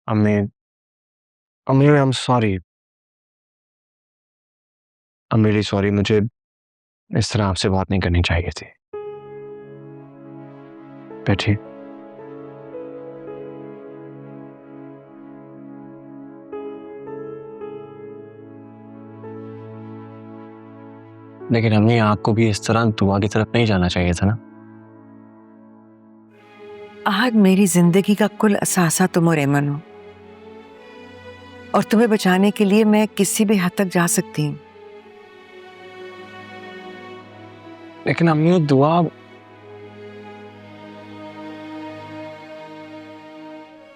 अम्मी, अम्मी I am sorry. I am really sorry, मुझे इस तरह आपसे बात नहीं करनी चाहिए थी। बैठिए। लेकिन अम्मी, आपको भी इस तरह दुआ की तरफ नहीं जाना चाहिए था ना। आहद, मेरी जिंदगी का कुल असासा तुम और एमन हो, और तुम्हें बचाने के लिए मैं किसी भी हद तक जा सकती हूँ। लेकिन अम्मी, वो दुआ।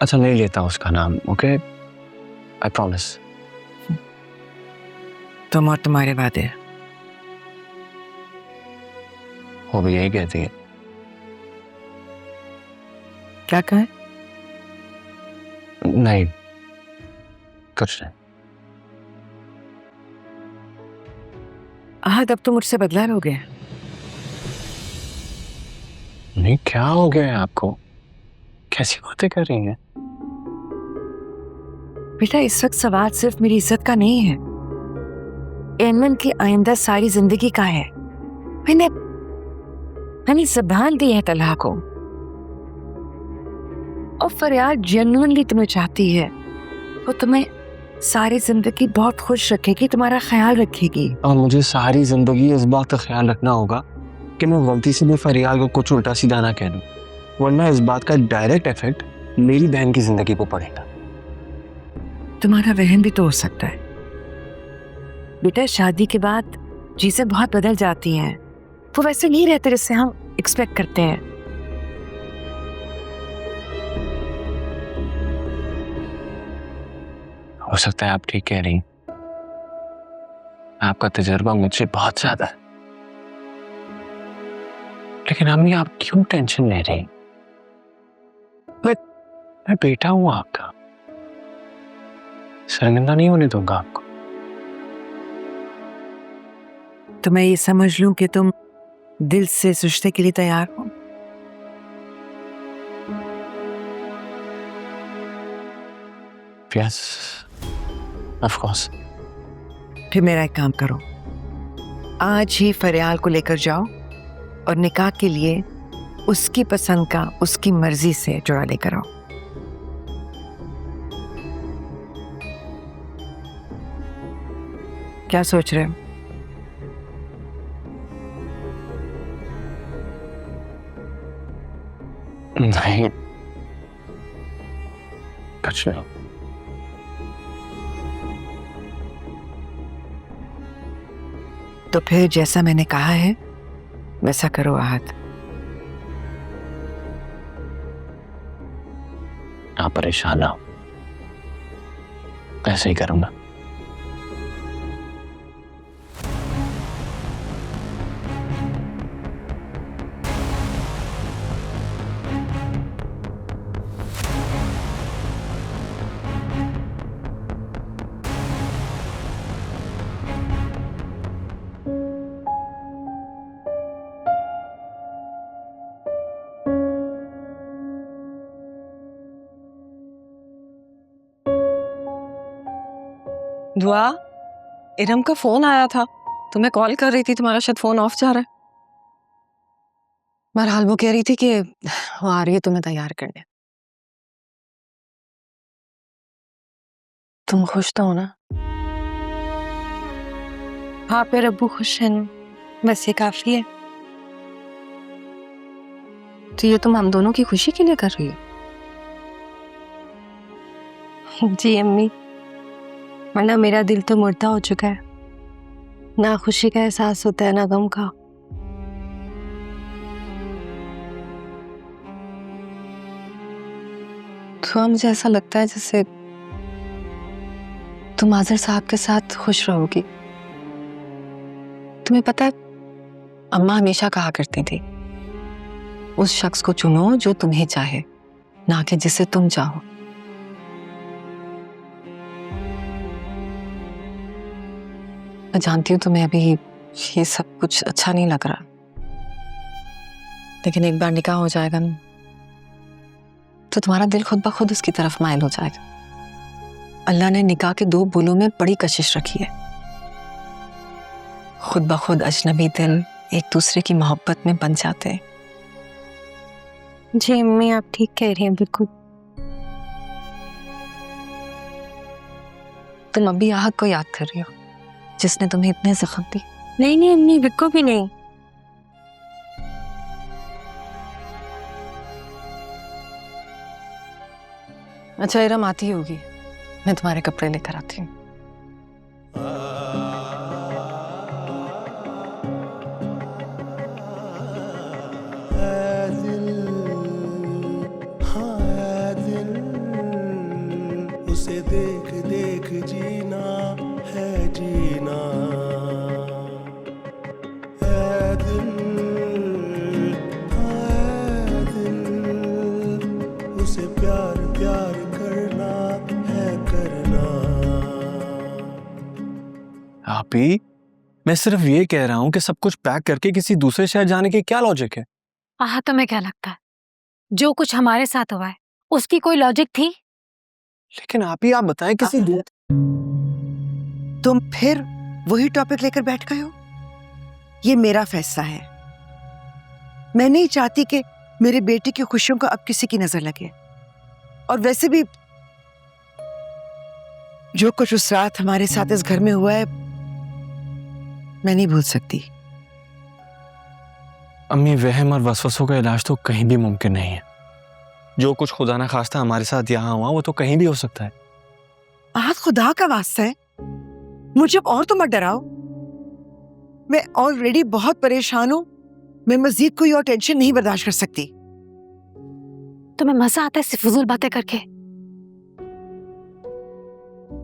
अच्छा, नहीं लेता उसका नाम, ओके, आई प्रॉमिस। तुम और तुम्हारे वादे। वो भी यही कहती है। क्या कहे? नहीं, कुछ नहीं। आहद, अब तुम मुझसे बदला लोगे? नहीं, क्या हो गया है आपको? कैसी बातें कर रही हैं? बेटा, इस वक्त सवाल सिर्फ मेरी इज्जत का नहीं है, एमन की आइंदा सारी जिंदगी का है। मैंने ज़बान दी है तलहा को, और फरियाद जेन्युइनली तुम्हें चाहती है। वो तुम्हें सारी जिंदगी बहुत खुश रखेगी, तुम्हारा ख्याल रखेगी। और मुझे सारी जिंदगी इस बात का ख्याल रखना होगा कि मैं गलती से भी फरियाद को कुछ उल्टा सीधा ना कह दूं, वरना इस बात का डायरेक्ट इफेक्ट मेरी बहन की जिंदगी पर पड़ेगा। तुम्हारा वहन भी तो हो सकता है बेटा। शादी के बाद चीजें बहुत बदल जाती हैं, वो वैसे नहीं रहते जैसे हम एक्सपेक्ट करते हैं। हो सकता है आप ठीक कह रही, आपका तजुर्बा मुझसे बहुत ज्यादा है। लेकिन अम्मी, आप क्यों टेंशन ले रही? मैं बेटा हूं आपका, शर्मिंदा नहीं होने दूंगा आपको। तो मैं ये समझ लूं कि तुम दिल से इस रिश्ते के लिए तैयार हो? Yes, of course. फिर मेरा एक काम करो, आज ही फरियाल को लेकर जाओ और निकाह के लिए उसकी पसंद का, उसकी मर्जी से जोड़ा लेकर आओ। क्या सोच रहे हो? नहीं, कुछ नहीं। तो फिर जैसा मैंने कहा है वैसा करो आहद। आप परेशान ना हो, ऐसे ही करूंगा। दुआ, इरम का फोन आया था, तुम्हें कॉल कर रही थी, तुम्हारा शायद फोन ऑफ जा रहा है। बहरहाल वो कह रही थी कि वो आ रही है तुम्हें तैयार करने। तुम खुश तो हो ना? हाँ, फिर अब्बू खुश है ना, बस ये काफी है। तो ये तुम हम दोनों की खुशी के लिए कर रही हो? जी अम्मी, वरना मेरा दिल तो मुर्दा हो चुका है, ना खुशी का एहसास होता है ना गम का। तो मुझे ऐसा लगता है जैसे तुम आज़र साहब के साथ खुश रहोगी। तुम्हें पता है, अम्मा हमेशा कहा करती थी, उस शख्स को चुनो जो तुम्हें चाहे, ना कि जिसे तुम चाहो। मैं जानती हूँ तुम्हें अभी ये सब कुछ अच्छा नहीं लग रहा, लेकिन एक बार निकाह हो जाएगा ना, तो तुम्हारा दिल खुद ब खुद उसकी तरफ माइल हो जाएगा। अल्लाह ने निकाह के 2 बोलों में बड़ी कशिश रखी है। खुद ब खुद अजनबी दिल एक दूसरे की मोहब्बत में बन जाते हैं। जी अम्मी, आप ठीक कह रही हैं बिल्कुल। तुम अभी आहत को याद कर रही हो जिसने तुम्हें इतने जख्म दी? नहीं नहीं अम्मी, बिल्कुल भी नहीं। अच्छा इरम आती होगी, मैं तुम्हारे कपड़े लेकर आती हूँ। उसे देख देख जीना है जीना, है दिल, है दिल, उसे प्यार प्यार करना है करना। आपी, मैं सिर्फ ये कह रहा हूँ कि सब कुछ पैक करके किसी दूसरे शहर जाने की क्या लॉजिक है? तुम्हें क्या लगता है जो कुछ हमारे साथ हुआ है उसकी कोई लॉजिक थी? लेकिन आपी, आप बताएं किसी तुम फिर वही टॉपिक लेकर बैठ गए हो। ये मेरा फैसला है। मैं नहीं चाहती कि मेरे बेटे की खुशियों को अब किसी की नजर लगे। और वैसे भी जो कुछ उस रात हमारे साथ इस घर में हुआ है, मैं नहीं भूल सकती। अम्मी, वहम और वसवसों का इलाज तो कहीं भी मुमकिन नहीं है। जो कुछ खुदा ना खास्ता हमारे साथ यहाँ हुआ वो तो कहीं भी हो सकता है। आज खुदा का वास्ता है, मुझे अब और तो मत डराओ। मैं ऑलरेडी बहुत परेशान हूं। मैं मजीद कोई और टेंशन नहीं बर्दाश्त कर सकती। तुम्हें मजा आता है सिर्फ फजूल बातें करके?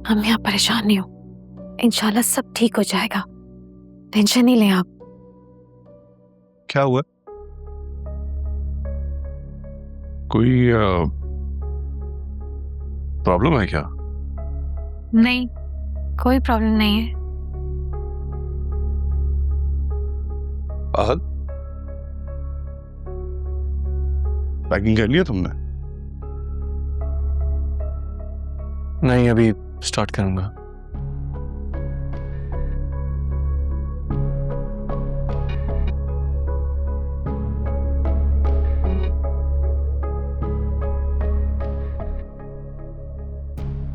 अम्मी, आप परेशान नहीं हो, इंशाल्लाह सब ठीक हो जाएगा, टेंशन नहीं लें आप। क्या हुआ? कोई प्रॉब्लम है क्या? नहीं, कोई प्रॉब्लम नहीं है। आहत, पैकिंग कर लिया तुमने? नहीं, अभी स्टार्ट करूंगा।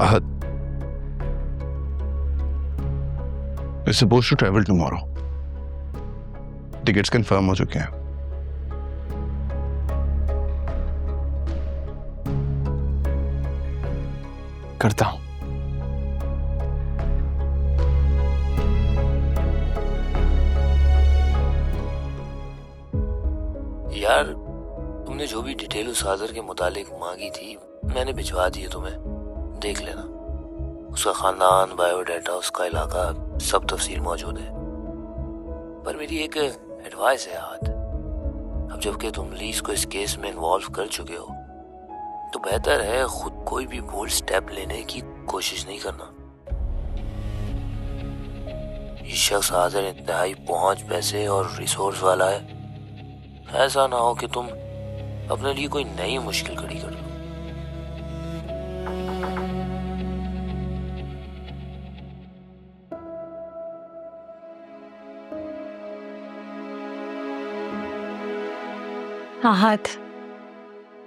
आहत, we're supposed to travel tomorrow. Tickets confirm हो चुके हैं। करता हूं। यार, तुमने जो भी डिटेल उस आदर के मुतालिक मांगी थी मैंने भिजवा दी है तुम्हें, देख लेना। उसका खानदान, बायोडाटा, उसका इलाका, सब तफसील मौजूद है। पर मेरी एक एडवाइस है आहत, अब जबकि तुम लीज को इस केस में इन्वॉल्व कर चुके हो तो बेहतर है खुद कोई भी बोल्ड स्टेप लेने की कोशिश नहीं करना। ये शख्स आदर इंतहाई पहुंच, पैसे और रिसोर्स वाला है। ऐसा ना हो कि तुम अपने लिए कोई नई मुश्किल खड़ी कर लो। आहत,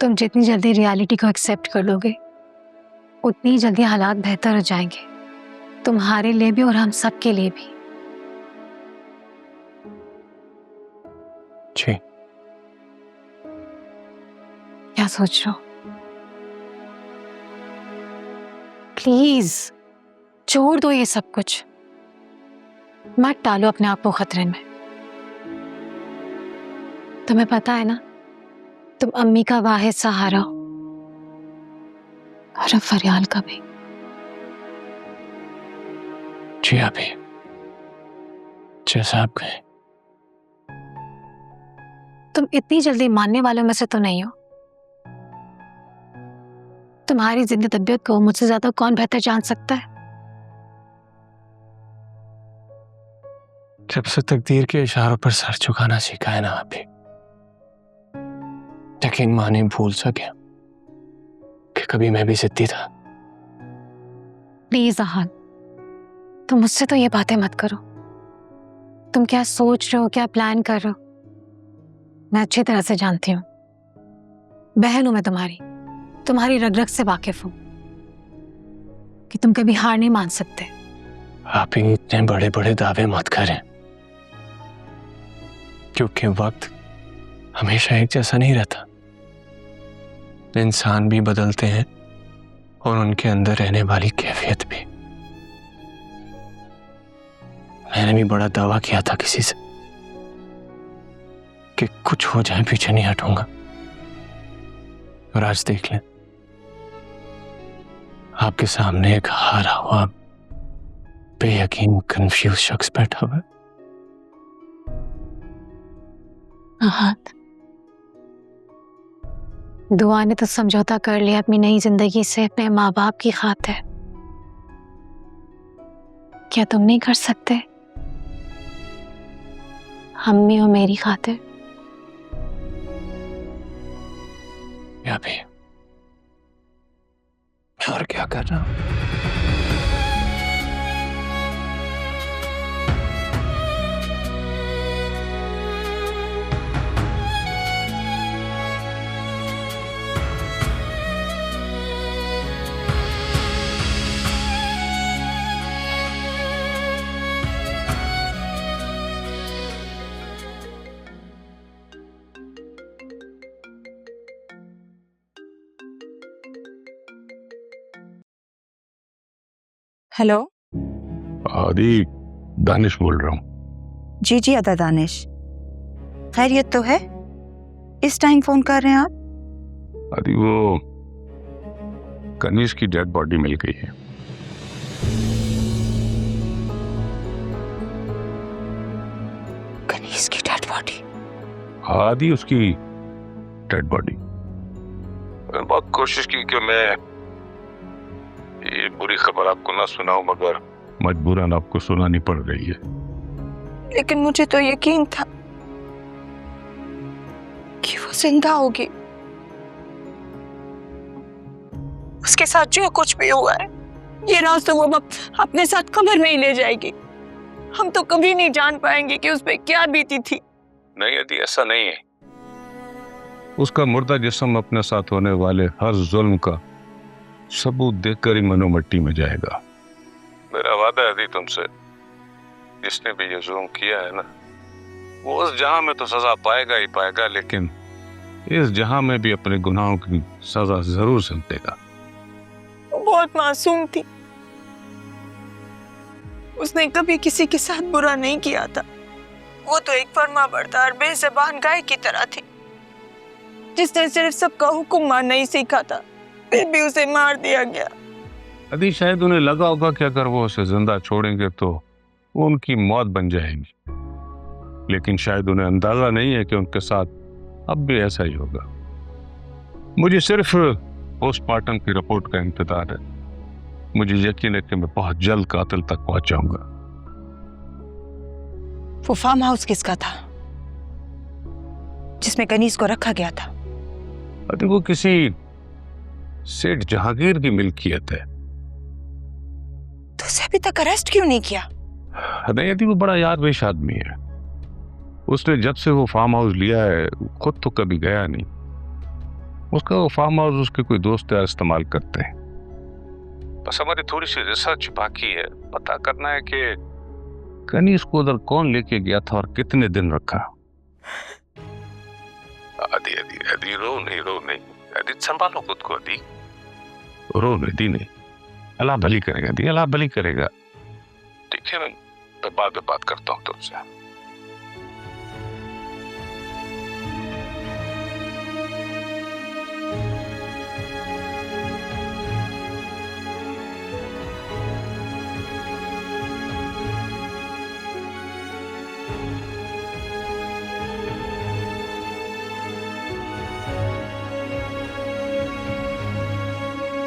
तुम जितनी जल्दी रियलिटी को एक्सेप्ट कर लोगे उतनी ही जल्दी हालात बेहतर हो जाएंगे, तुम्हारे लिए भी और हम सब के लिए भी। जी। क्या सोच रहे हो? प्लीज छोड़ दो ये सब कुछ, मत डालो अपने आप को खतरे में। तुम्हें पता है ना, तुम अम्मी का वाहिद सहारा हो और अब फरियाल का भी। जी अभी जैसा आप कहें। तुम इतनी जल्दी मानने वालों में से तो नहीं हो। तुम्हारी जिंदगी तबीयत को मुझसे ज्यादा कौन बेहतर जान सकता है? जब से तकदीर के इशारों पर सर झुकाना सीखा है ना अभी, यकीन माने भूल सके कि कभी मैं भी जिद्दी था। प्लीज आहान, तुम मुझसे तो ये बातें मत करो। तुम क्या सोच रहे हो, क्या प्लान कर रहे हो, मैं अच्छी तरह से जानती हूँ। बहन हूं मैं तुम्हारी रग रग से वाकिफ हूं कि तुम कभी हार नहीं मान सकते। आप ही इतने बड़े बड़े दावे मत करें, क्योंकि वक्त हमेशा एक जैसा नहीं रहता। इंसान भी बदलते हैं और उनके अंदर रहने वाली कैफियत भी। मैंने भी बड़ा दावा किया था किसी से कि कुछ हो जाए पीछे नहीं हटूंगा, और आज देख लें, आपके सामने एक हारा हुआ बेयकीन कंफ्यूज शख्स बैठा हुआ है। आहान, दुआ ने तो समझौता कर लिया अपनी नई जिंदगी से, अपने माँ बाप की खातिर। क्या तुम नहीं कर सकते अम्मी और मेरी खातिर? या भी और क्या कर रहा हूं? हेलो। आदि, दानिश बोल रहा हूँ। जी जी अदा दानिश, खैरियत तो है? इस टाइम फोन कर रहे हैं आप? आदि, वो कनीज की डेड बॉडी मिल गई है। कनीज की डेड बॉडी? आदि, उसकी डेड बॉडी। मैंने बहुत कोशिश की कि मैं ये बुरी खबर आपको ना सुनाऊं, मगर मजबूरन आपको सुनानी पड़ रही है। लेकिन मुझे तो यकीन था कि वो जिंदा होगी। उसके साथ जो कुछ भी हुआ है, ये राज तो वो अपने साथ कब्र में ही ले जाएगी। हम तो कभी नहीं जान पाएंगे कि उस पे क्या बीती थी। नहीं आदि, ऐसा नहीं है। उसका मुर्दा जिस्म अपने साथ होने वाले हर जुल्म का सबूत देखकर ही मनो मिट्टी में जाएगा। मेरा वादा है आदि तुमसे, जिसने भी ये जुल्म किया है ना, वो उस जहां में तो सजा पाएगा ही पाएगा, लेकिन इस जहां में भी अपने गुनाहों की सजा जरूर समेटेगा। वो बहुत मासूम थी, उसने कभी किसी के साथ बुरा नहीं किया था। वो तो एक फर्माबरदार बेज़बान गाय की तरह थी, जिसने सिर्फ सबका हुक्म मानना ही सीखा था, फिर भी उसे मार दिया गया। अभी शायद उन्हें लगा होगा कि अगर वो उसे जिंदा छोड़ेंगे तो वो उनकी मौत बन जाएगी, लेकिन शायद उन्हें अंदाजा नहीं है कि उनके साथ अब भी ऐसा ही होगा। मुझे सिर्फ पोस्टमार्टम की रिपोर्ट का इंतजार है। मुझे यकीन है कि मैं बहुत जल्द कातिल तक पहुंच जाऊंगा। वो फार्म हाउस किसका था जिसमें कनीज को रखा गया था? अरे वो किसी सेठ जहांगीर की मिल्कियत है। तो उसे अभी तक अरेस्ट क्यों नहीं किया? नहीं यदि वो बड़ा यार बेश आदमी है। उसने जब से वो फार्म हाउस लिया है खुद तो कभी गया नहीं। उसका वो फार्म हाउस उसके कोई दोस्त यार इस्तेमाल करते हैं। बस हमारी थोड़ी सी रिसर्च बाकी है, पता करना है कि कनीज को उधर कौन लेके गया था और कितने दिन रखा। आदि आदि आदि रो नहीं आदि, संभालो खुद को आदि, रो नहीं। अल्लाह भली करेगा दी, अल्लाह भली करेगा। ठीक है, मैं बाद में बात करता हूँ तुमसे।